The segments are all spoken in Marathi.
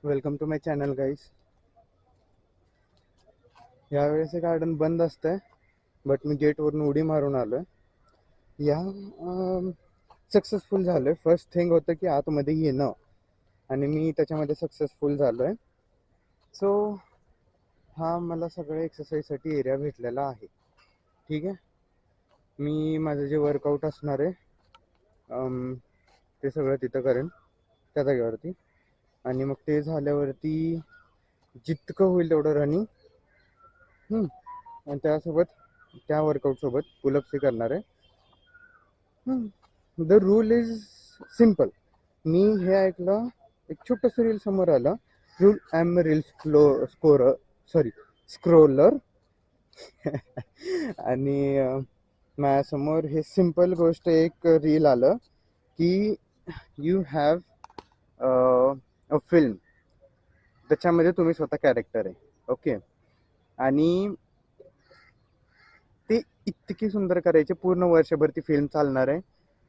Welcome to my channel guys. यावेळेस हे गार्डन बंद असतंय, बट मी गेटवरून उडी मारून आलोय. या सक्सेसफुल झालोय. फर्स्ट थिंग होतं की आतमध्ये येणं, आणि मी त्याच्यामध्ये सक्सेसफुल झालोय. सो हा मला सगळं एक्सरसाइजसाठी एरिया भेटलेला आहे. ठीक आहे, मी माझं जे वर्कआउट असणार आहे ते सगळं तिथं करेन त्या जागेवरती. आणि मग ते झाल्यावरती जितकं होईल तेवढं रनिंग, आणि त्यासोबत त्या वर्कआउटसोबत पुलअप्सही करणार आहे. The rule is simple. मी हे ऐकलं, एक छोटंसं रील समोर आलं. Rule I am reel scroller आणि माझ्यासमोर हे सिम्पल गोष्ट एक रील आलं की यू हॅव अ फिल्म, त्याच्यामध्ये तुम्ही स्वतः कॅरेक्टर आहे. ओके, आणि ते इतकी सुंदर करायचे, पूर्ण वर्षभर ती फिल्म चालणार आहे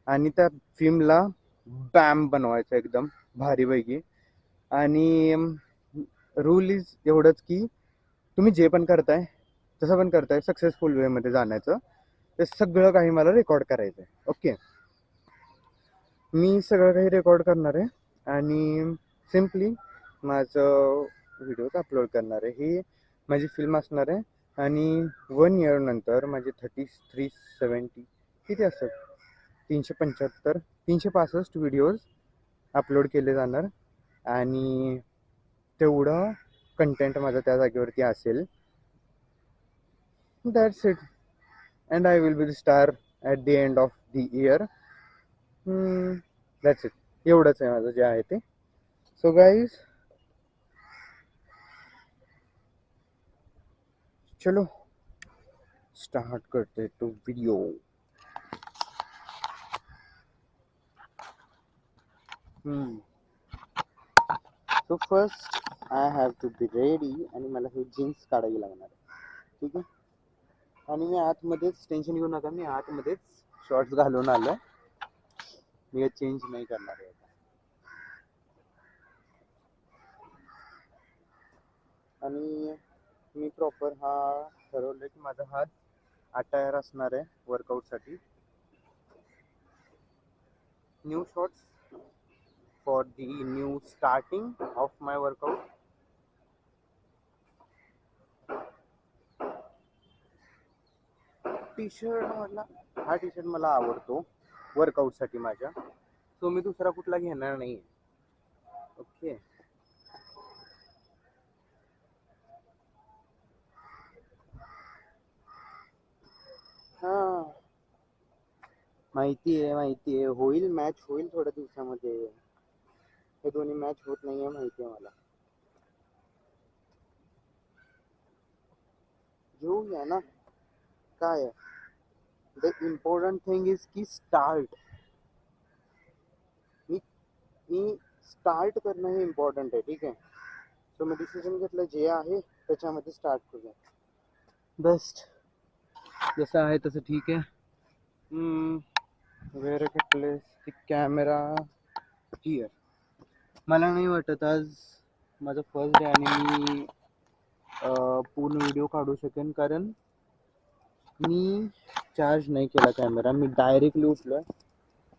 आणि त्या फिल्मला बॅम बनवायचं एकदम भारीपैकी. आणि रूल इज एवढंच की तुम्ही जे पण करताय, जसं पण करताय, सक्सेसफुल वेमध्ये जाण्याचं, ते सगळं काही मला रेकॉर्ड करायचं आहे. ओके, मी सगळं काही रेकॉर्ड करणार आहे आणि सिम्पली माझं व्हिडिओज अपलोड करणार आहे. ही माझी फिल्म असणार आहे आणि 1 इयर नंतर माझे 370 किती असतात, 375 365 व्हिडिओज अपलोड केले जाणार आणि तेवढं कंटेंट माझं त्या जागेवरती असेल. That's it, and I will be the star at the end of the year. That's it. एवढंच आहे माझं जे आहे ते. सो गाईज, चलो स्टार्ट करते तो video. So first I have to be ready, आणि मला हे जीन्स काढावी लागणार आहे. ठीक आहे, आणि मी आतमध्येच, टेन्शन घेऊ नका, मी आतमध्येच शॉर्ट्स घालून आलोय. मी चेंज नाही करणार आहे. आणि मी प्रॉपर हा ठरवलं की माझा हात अटायर असणार आहे वर्कआउटसाठी. New shorts for the new starting off my workout. T shirt मला, हा टी शर्ट मला आवडतो वर्कआउटसाठी माझ्या, सो मी दुसरा कुठला घेणार नाही. ओके, हां माहिती आहे, होईल मॅच, होईल थोड्या दिवसामध्ये. हे दोन्ही मॅच होत नाही आहे, माहिती आहे मला. घेऊया ना, काय आहे. द इम्पॉर्टंट थिंग इज की स्टार्ट. मी स्टार्ट करणं हे इम्पॉर्टंट आहे. ठीक आहे, सो मी डिसिजन घेतलं जे आहे त्याच्यामध्ये स्टार्ट करूया. बेस्ट जसं आहे तसं ठीक आहे. Where place the camera here. मला नाही वाटत आज माझं फर्स्ट डे आणि मी पूर्ण व्हिडिओ काढू शकेन, कारण मी चार्ज नाही केला कॅमेरा. मी डायरेक्टली उठलोय,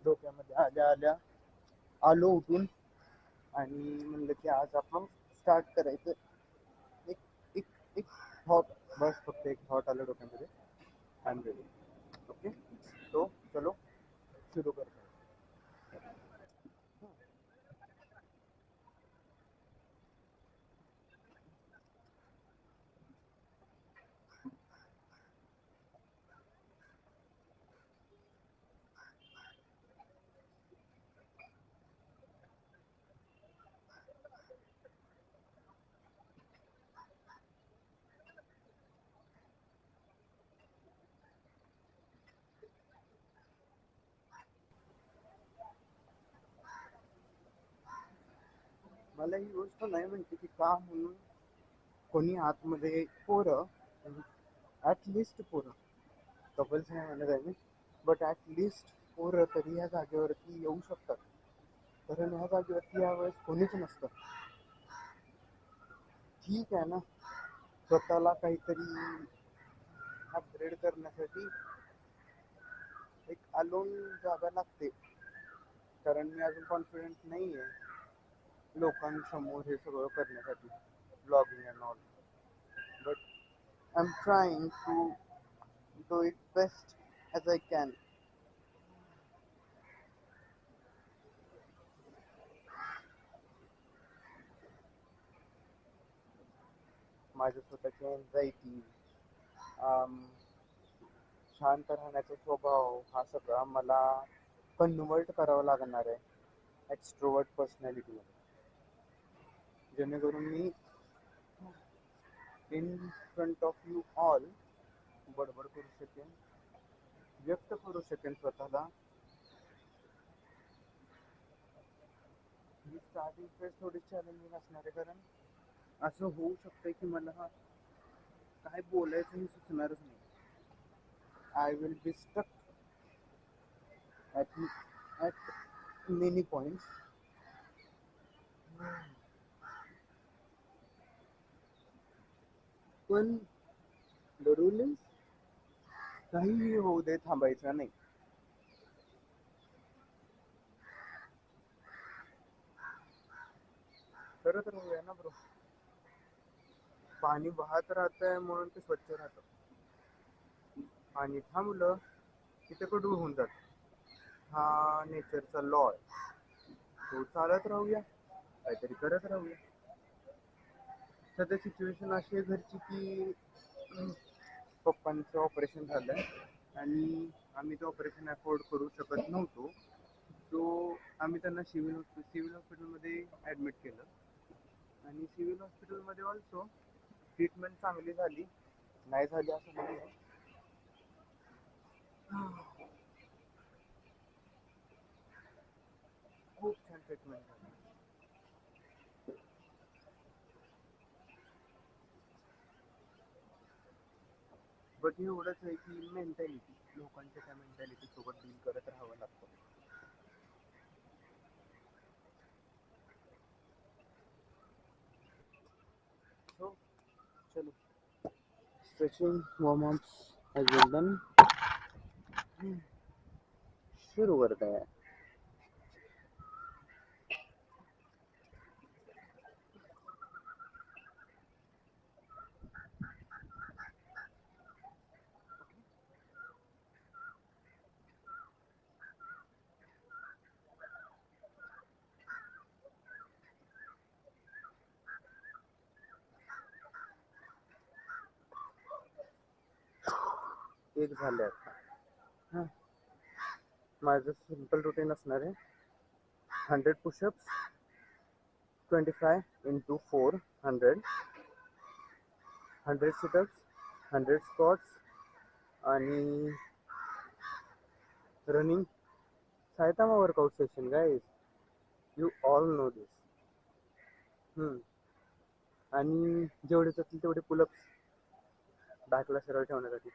डोक्यामध्ये आल्या आल्या आलो उठून, आणि म्हणलं की आज आपण स्टार्ट करायचं. एक एक एक थॉट, बस फक्त एक थॉट आलं डोक्यामध्ये. I am ready. ओके, तो चलो सुरू करतो. मला ही गोष्ट नाही म्हणते की का म्हणून कोणी आतमध्ये पोरं, ॲटलिस्ट पोरं, कपल्स नाही म्हणत आहे मी, बट ॲटलिस्ट पोरं तरी ह्या जागेवरती येऊ शकतात, कारण ह्या जागेवरती यावेळेस कोणीच नसतं. ठीक आहे ना, स्वतःला काहीतरी अपग्रेड करण्यासाठी एक अलोन जागा लागते, कारण मी अजून कॉन्फिडंट नाही आहे लोकांसमोर हे सगळं करण्यासाठी, blogging and all. But I am trying to do it best as I can. माझ्या स्वतःची एन्झायटी, शांत राहण्याचा स्वभाव, हा सगळा मला कन्वर्ट करावा लागणार आहे एक्स्ट्रोवर्ट पर्सनॅलिटीमध्ये, जेणेकरून मी in front of you all बडबड करू शकेन, व्यक्त करू शकेन स्वतःला. ही स्टार्टिंग फेज थोडी चॅलेंजिंग असणार आहे, कारण असं होऊ शकतं की मला काय बोलायचं हे सुचणारच नाही. I will be stuck at many points. पण द रूल इज, काहीही होऊ दे, थांबायचं नाही. करत राहूया ना ब्रो. पाणी वाहत राहतंय म्हणून ते स्वच्छ राहतं, पाणी थांबलं की ते कडू होऊन जात. हा नेचरचा लॉ आहे, तो चालत राहूया, काहीतरी करत राहूया. सध्या सिच्युएशन अशी आहे घरची की पप्पांचं ऑपरेशन झालं आणि आम्ही ते ऑपरेशन अफोर्ड करू शकत नव्हतो. सो आम्ही त्यांना सिव्हिल हॉस्पिटलमध्ये ॲडमिट केलं, आणि सिव्हिल हॉस्पिटलमध्ये ऑल्सो ट्रीटमेंट चांगली झाली, नाही झाली असं नाही. खूप छान ट्रीटमेंट झाली. बट एवढंच आहे की मेंटॅलिटी, लोकांच्या त्या मेंटॅलिटी सोबत डील करत राहावं लागतं. सो चलो, स्ट्रेचिंग वॉर्मअप्स has been done. शुरू करते हैं. एक झाले आता. हां, माझं सिम्पल रुटीन असणार आहे. 100 पुशअप्स, 25 into 4, 100, 100 सिटअप्स, 100 स्क्वॉट्स, आणि running. Saitama workout session guys, you all know this. आणि जेवढे जातील तेवढे पुलअप्स बॅकला सरळ ठेवण्यासाठी.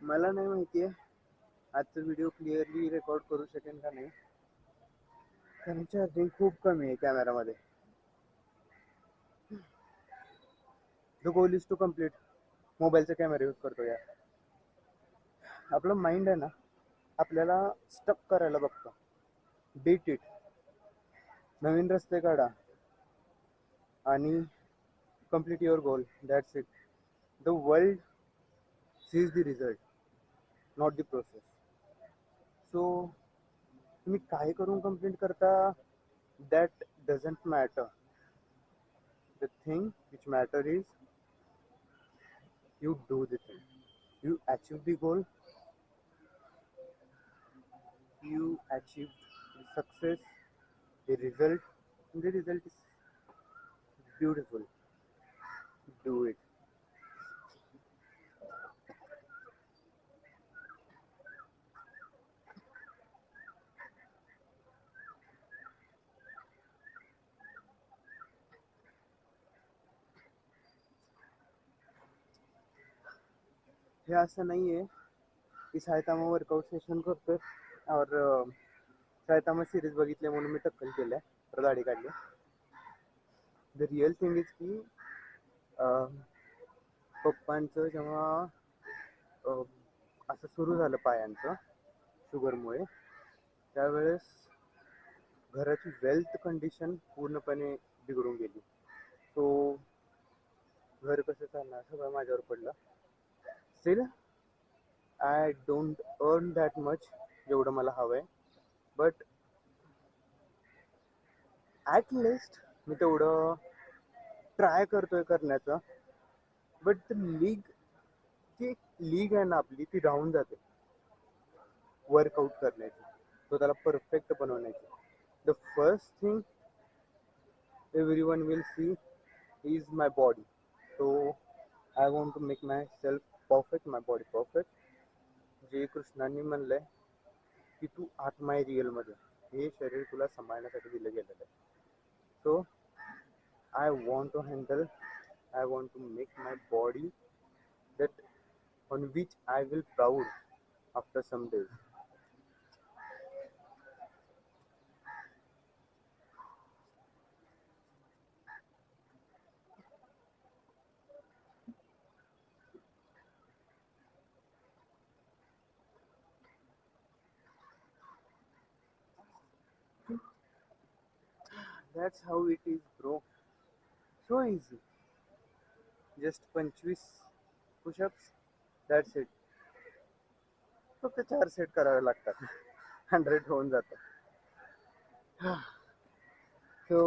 मला नाही माहिती आहे आजचा व्हिडिओ क्लिअरली रेकॉर्ड करू शकेन का नाही, कारण चार्जिंग खूप कमी आहे कॅमेरामध्ये. The goal is to complete. मोबाईलचा कॅमेरा यूज करतो यार. आपलं माइंड आहे ना, आपल्याला स्टक करायला बघतं. बीट इट, नवीन रस्ते काढा आणि complete your goal. That's it. The world sees the result, not the process. So तुम्ही काय करून कंप्लीट करता, that doesn't matter. The thing which matter is you do the thing, you achieve the goal, you achieve the success, the result, and the result is beautiful. Do it. हे असं नाही आहे की सायतामा वर्कआउट सेशन करतोय और सायतामा सिरीज बघितले म्हणून मी टक्कल केल्या तर दाढी काढली. द रिअल थिंग इज की पप्पांचं जेव्हा असं सुरू झालं पायांचं शुगरमुळे, त्यावेळेस घराची वेल्थ कंडिशन पूर्णपणे बिघडून गेली. तो घर कसं चालणार सगळं माझ्यावर पडलं. Still I don't earn that much जेवढं मला हवं आहे, बट ॲट लिस्ट मी तेवढं ट्राय करतोय करण्याचं. बट लीग ती लीग आहे ना आपली, ती राहून जाते वर्कआउट करण्याची, तो त्याला परफेक्ट बनवण्याची. The first thing everyone will see is my body. So I want to make myself perfect, my body perfect. जे कृष्णांनी म्हणलंय की तू आत्मा आहे रिअल मध्ये, हे शरीर तुला सांभाळण्यासाठी दिलं गेलेलं आहे. So I want to handle, I want to make my body that on which I will proud after some days. That's how it is, bro. So easy. Just 25 push-ups. That's it. फक्त 4 सेट करावे लागतात. 100 होऊन जातं. So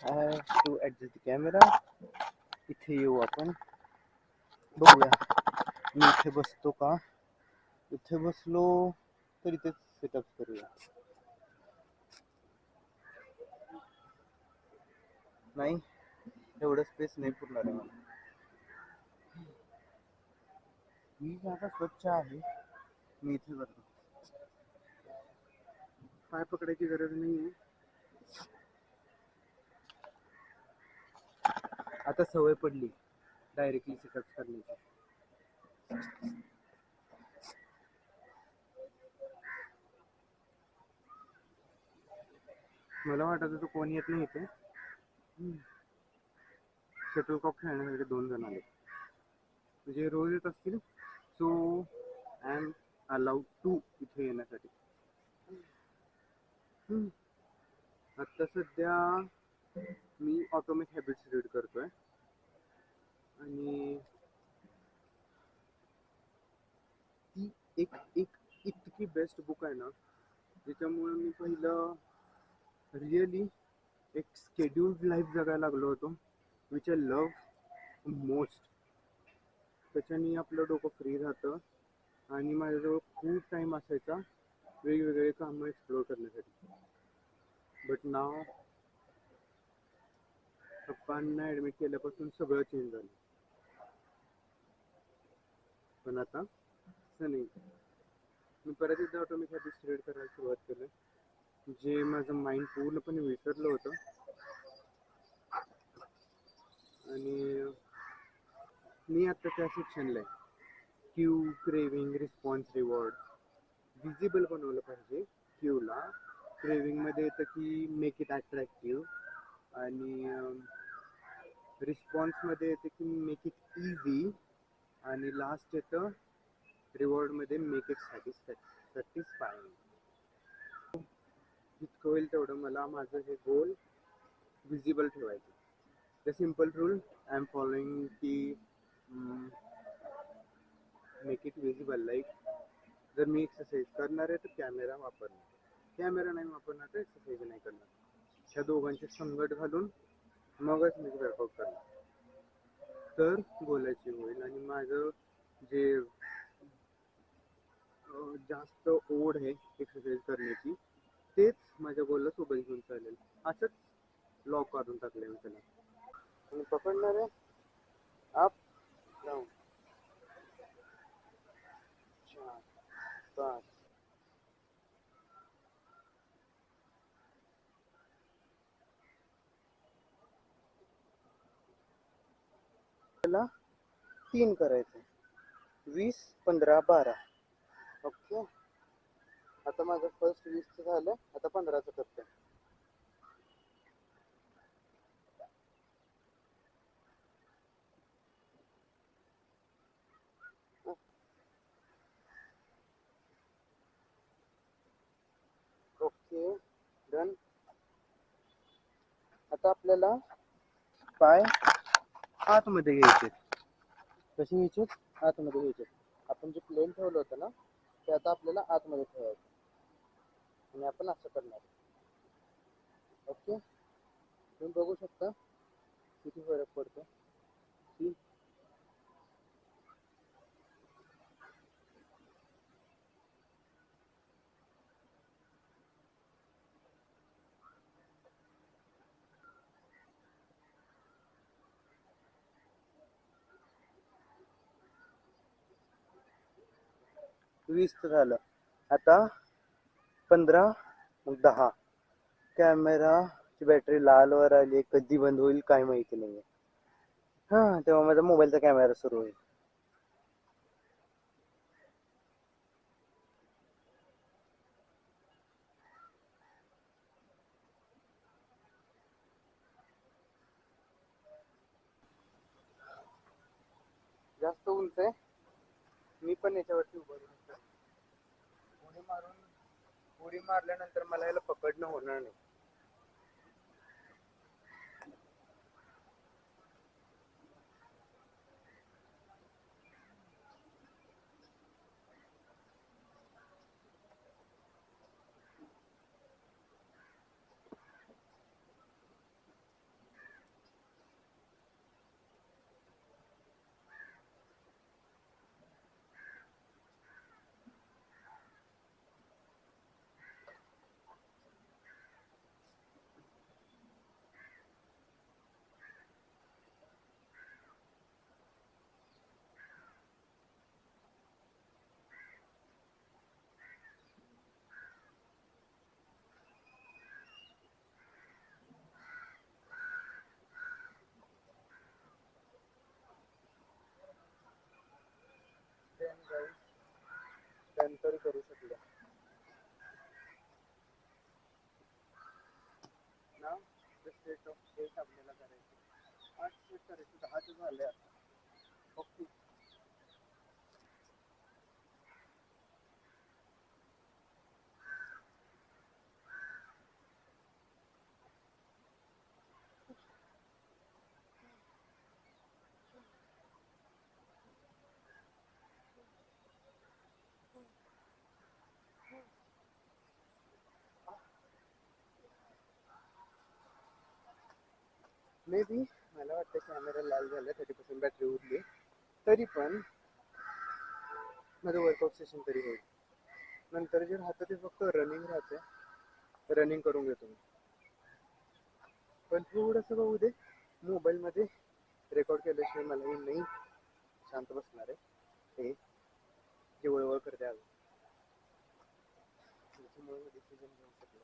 I have to adjust the camera. इथे येऊ आपण, बघूया मी इथे बसतो का. इथे बसलो तर इथेच सेटअप करूया. नाही, एवढं स्पेस नाही पुरणार आहे मला. ही जागा स्वच्छ आहे, मी इथे करतो. पाय पकडायची गरज नाही. आता सवय पडली डायरेक्टली सेटअप करण्याची. मला वाटत होतं कोण येत नाही इथे. शटलकॉक खेळण्यासाठी 2 जण आले, म्हणजे रोज येत असतील. So I am allowed to इथे येण्यासाठी. आता सध्या मी ऑटोमिक हॅबिट्स रीड करतोय आणि ती एक इतकी बेस्ट बुक आहे ना, ज्याच्यामुळे मी पहिलं रिअली एक स्केड्यूल्ड लाईफ जगायला लागलो होतो, विच आय लव्ह मोस्ट. त्याच्याने आपलं डोकं फ्री राहतं आणि माझ्याजवळ खूप टाईम असायचा वेगवेगळे कामं एक्सप्लोअर करण्यासाठी. बट नाव पप्पांना ॲडमिट केल्यापासून सगळं चेंज झालं. पण आता असं नाही, मी परत एकदा ऑटोमिक हॅबिट्स रीड करायला सुरुवात केलं, जे माझं माइंड पूर्णपणे विसरलं होतं. आणि मी आता त्या सेक्शनला आहे, Q, craving, response, reward. Visible बनवलं पाहिजे क्यूला. क्रेविंगमध्ये येतं की मेक इट अट्रॅक्टिव्ह, आणि रिस्पॉन्समध्ये येतं की मेक इट इझी, आणि लास्ट येतं रिवॉर्डमध्ये मेक इट सॅटिस्फाईंग. जितकं होईल तेवढं मला माझं हे गोल विजिबल ठेवायचं. The simple rule I am following की मेक इट विजिबल. लाईक जर मी एक्सरसाइज करणार आहे तर कॅमेरा वापरणार, कॅमेरा नाही वापरणार तर एक्सरसाइज नाही करणार. ह्या दोघांचे संगत घालून मगच मी वर्कआउट करणार, तर गोलाची होईल. आणि माझं जे जास्त ओढ आहे एक्सरसाइज करण्याची, तेच माझ्या गोलला सोबत घेऊन चालेल. असंच लॉक काढून टाकले मी त्याला. आणि पकडणार आहे अप डाऊन 4 5. त्याला 3 करायचे. 20, 15, 12. ओके. आता माझं फर्स्ट 20चं झालं, आता 15चं करतोय. Okay, done. आता आपल्याला पाय आतमध्ये घ्यायचे. कसे घ्यायचे? आतमध्ये घ्यायचे. आपण जे प्लेन ठेवलं होतं ना, ते आता आपल्याला आतमध्ये ठेवायचं आणि आपण असं करणार. ओके, तुम्ही बघू शकता किती फरक पडतो. की 20 झालं. आता 15, मग 10. कॅमेराची बॅटरी लाल वर आली, कधी बंद होईल काय माहिती नाहीये. हा, तेव्हा माझा मोबाईलचा कॅमेरा सुरू होईल. जास्त उंच आहे, मी पण याच्यावरती उभं राहतो. उडी मारल्यानंतर मला याला पकडणं होणार नाही. तरी करू शकलो ना. स्टेट ऑफ स्टेट आपल्याला करायचे 8 सेट करायचे, 10 झाले आता. ओके, मे बी मला वाटतं कॅमेरा लाल झाला, 30% बॅटरी उरली. तरी पण माझं वर्कआउट सेशन तरी होईल. नंतर जे राहतं ते फक्त रनिंग राहते, रनिंग करून घेतो मी. पण थोडंसं बघू दे, मोबाईलमध्ये रेकॉर्ड केल्याशिवाय मला नाही शांत बसणार आहे. हे जे वळवळ करते आलं, त्याच्यामुळे मी डिसिजन घेऊ शकलो.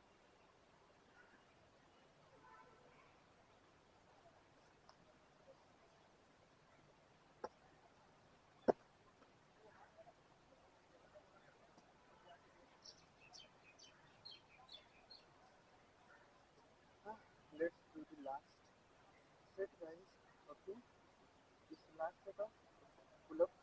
Let's do the last set, guys. Okay, this last set of pull-ups.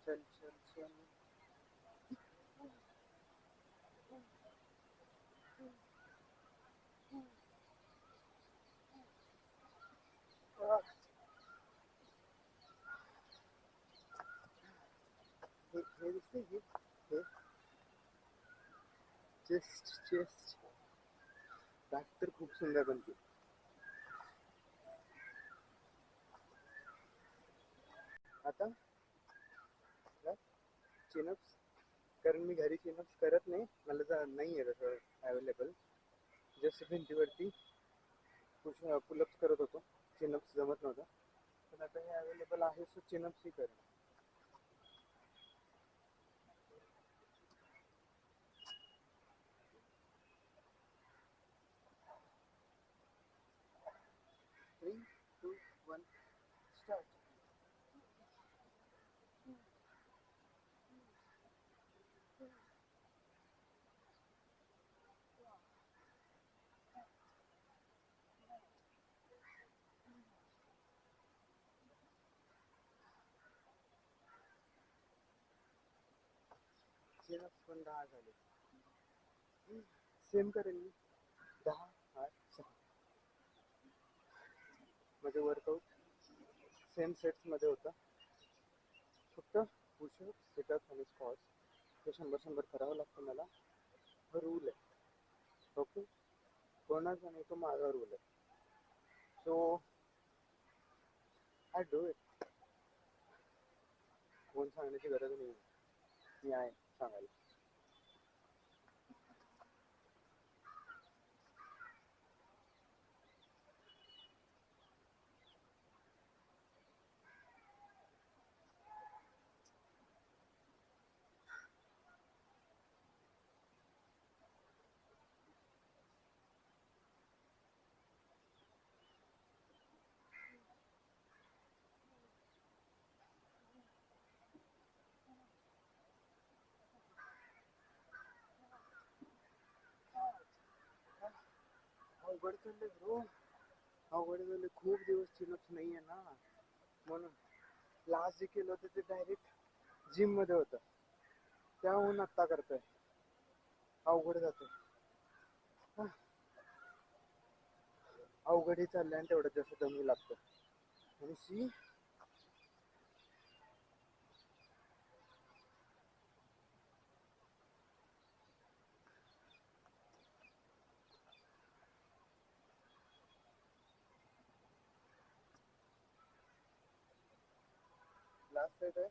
चल चल चल. हे दिसते हे चेस्ट बॅक तर खूप सुंदर बनते. आता चिनअप्स, कारण मी घरी चिनअप्स करत नाही, मला नाही आहे तसं अवेलेबल. जस्ट भिंतीवरती पुलअप्स करत होतो, चिनअप्स जमत नव्हतं. पण आता हे अवेलेबल आहे, सो चिनअप्स ही करेन. 1 स्टार्ट. सिनअप्स पण 10 झाले. सेम करेन मी 10 8 6. माझे वर्कआउट सेम सेट्समध्ये होतं. फक्त पुशअप सिटअप्स आणि स्क्वॉट्स हे 100 करावं लागतं मला. हा रूल आहे. ओके, कोणाचा नाही, तो माझा रूल आहे. So I do it. कोण सांगण्याची गरज नाही, मी आहे सांगायला. अवघड चाललंय ब्रो, अवघड झाले. खूप दिवस चिनअप्स नाही आहे ना, म्हणून. लास्ट जे केलं होतं ते डायरेक्ट जिम मध्ये होतं, त्याहून आत्ता करतोय. अवघड जातोय, अवघडही चाललंय आणि तेवढं जास्त दमही लागतं. आणि सी लास्ट सेट आहे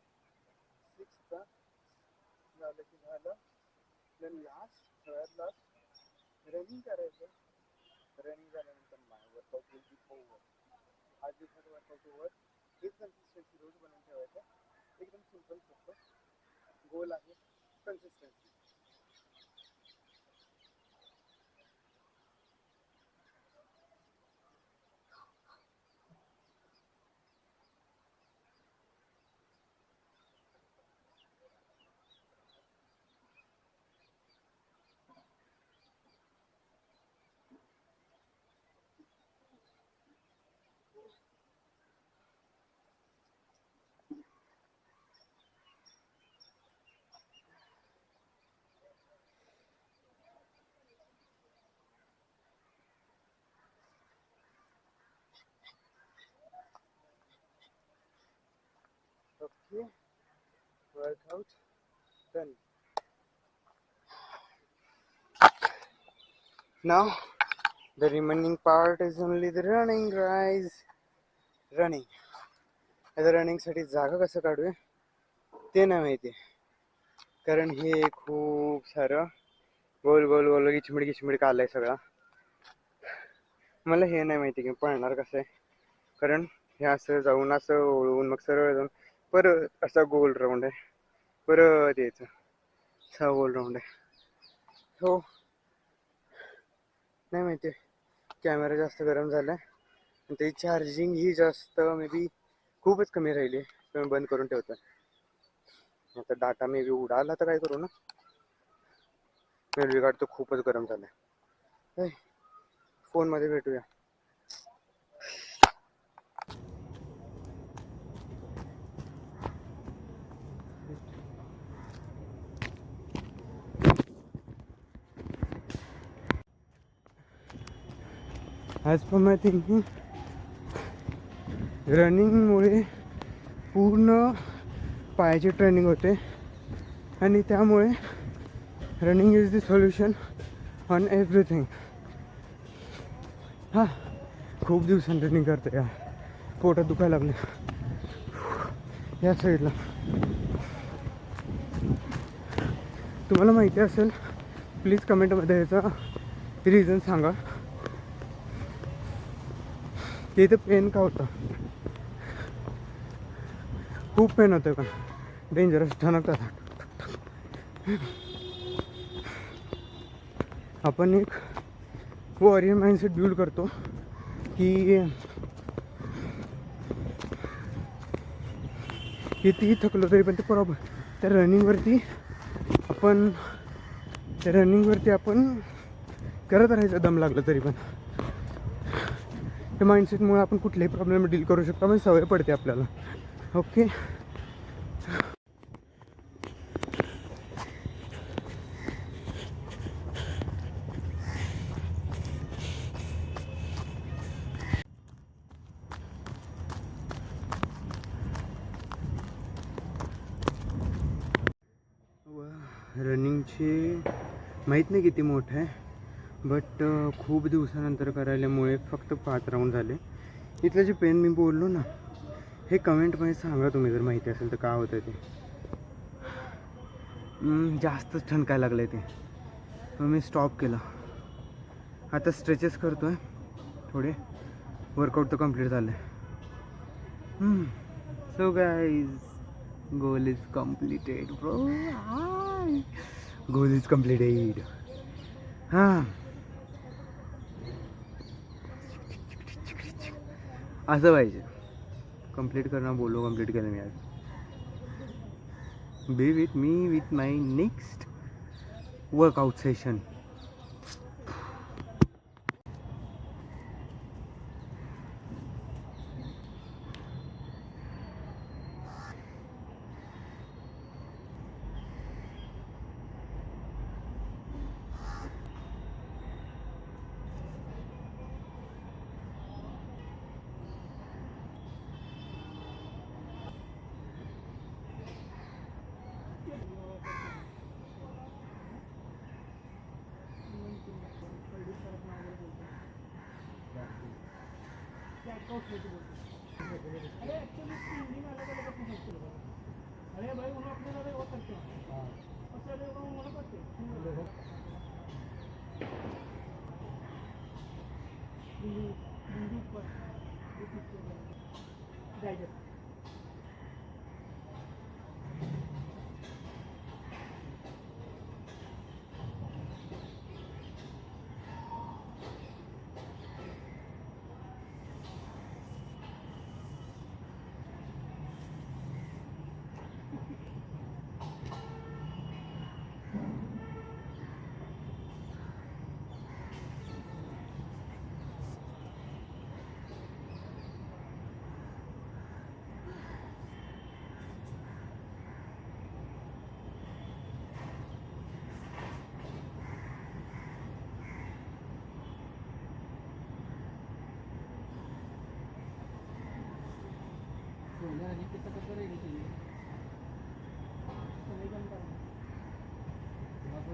6चा, झालं की झालं. देन लास्ट सगळ्यात लास्ट रनिंग करायचं. रनिंग झाल्यानंतर माय वर्कआउट विल बी ओव्हर. आज दिवसाचं वर्कआउट ओव्हर. एक कन्सिस्टन्सी रोज बनवून ठेवायचं. एकदम सिम्पल फक्त गोल आहे consistency. Okay, workout done. Now the remaining part is only the running, guys. Running. आता रनिंग साठी जागा कसं काढूया ते नाही माहिती, कारण हे खूप सारं गोल गोल गोल गिचमिड गिचमिड काढलाय सगळा. मला हे नाही माहिती की पळणार कसं आहे, कारण हे असं जाऊन असं ओळून मग सरळ जाऊन परत असा गोल राऊंड आहे, परत यायचं असा गोल राऊंड आहे. हो नाही माहिती, कॅमेरा जास्त गरम झालाय आणि त्याची चार्जिंग ही जास्त मे बी खूपच कमी राहिली, तर बंद करून ठेवतो. आता डाटा मे बी उडाला तर काय करू ना. मेमरी कार्ड तर खूपच गरम झालाय. फोन मध्ये भेटूया. ॲज पर माय थिंकिंग रनिंगमुळे पूर्ण पायाची ट्रेनिंग होते आणि त्यामुळे running is the solution on everything. हां, खूप दिवसांनी रनिंग करते यार, पोटात दुखायला लागले या साईडला. तुम्हाला माहिती असेल प्लीज कमेंटमध्ये याचा रिझन सांगा की इथं पेन का होतं. खूप पेन होतं का, डेंजरस ठणकतात. आपण एक वॉरियर माइंडसेट बिल्ड करतो की कितीही थकलो तरी पण ते बरोबर त्या रनिंगवरती आपण करत राहायचं दम लागलं तरी पण. त्या माइंडसेटमुळे आपण कुठलेही प्रॉब्लेम डील करू शकतो, म्हणजे सवय पडते आपल्याला. ओके. रनिंगची माहीत नाही किती मोठं आहे, बट खूप दिवसानंतर करायल्यामुळे फक्त 5 राऊंड झाले. इथलं जे पेन मी बोललो ना, हे कमेंटमध्ये सांगा तुम्ही जर माहिती असेल तर काय होतं ते. जास्तच ठणकायला लागलं आहे ते, मग मी स्टॉप केलं. आता स्ट्रेचेस करतो आहे थोडे. वर्कआउट तर कम्प्लीट झालं आहे. So guys, goal is completed bro. Goal is completed. हां, असं पाहिजे. कंप्लीट करणं बोलो, कंप्लीट केलं मी आज. बी with me with my next workout session.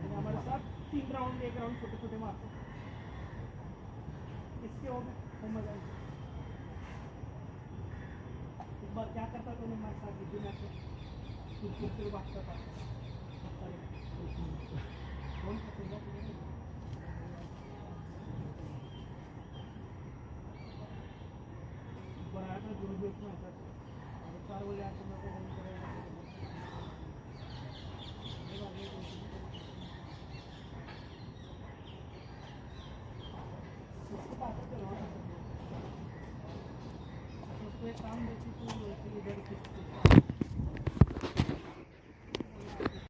हमारे साथ 3 राउंड 1 राउंड छोटे छोटे मारते, इसके हो गए तो मजा आएगा. एक बार क्या करता तो हमारे साथ जिद्दी मैच में फिर भागता था. बड़ा था जो भी उसमें आता था. 4 बजे आके मैं को फोन करेगा. काम देखी तो इधर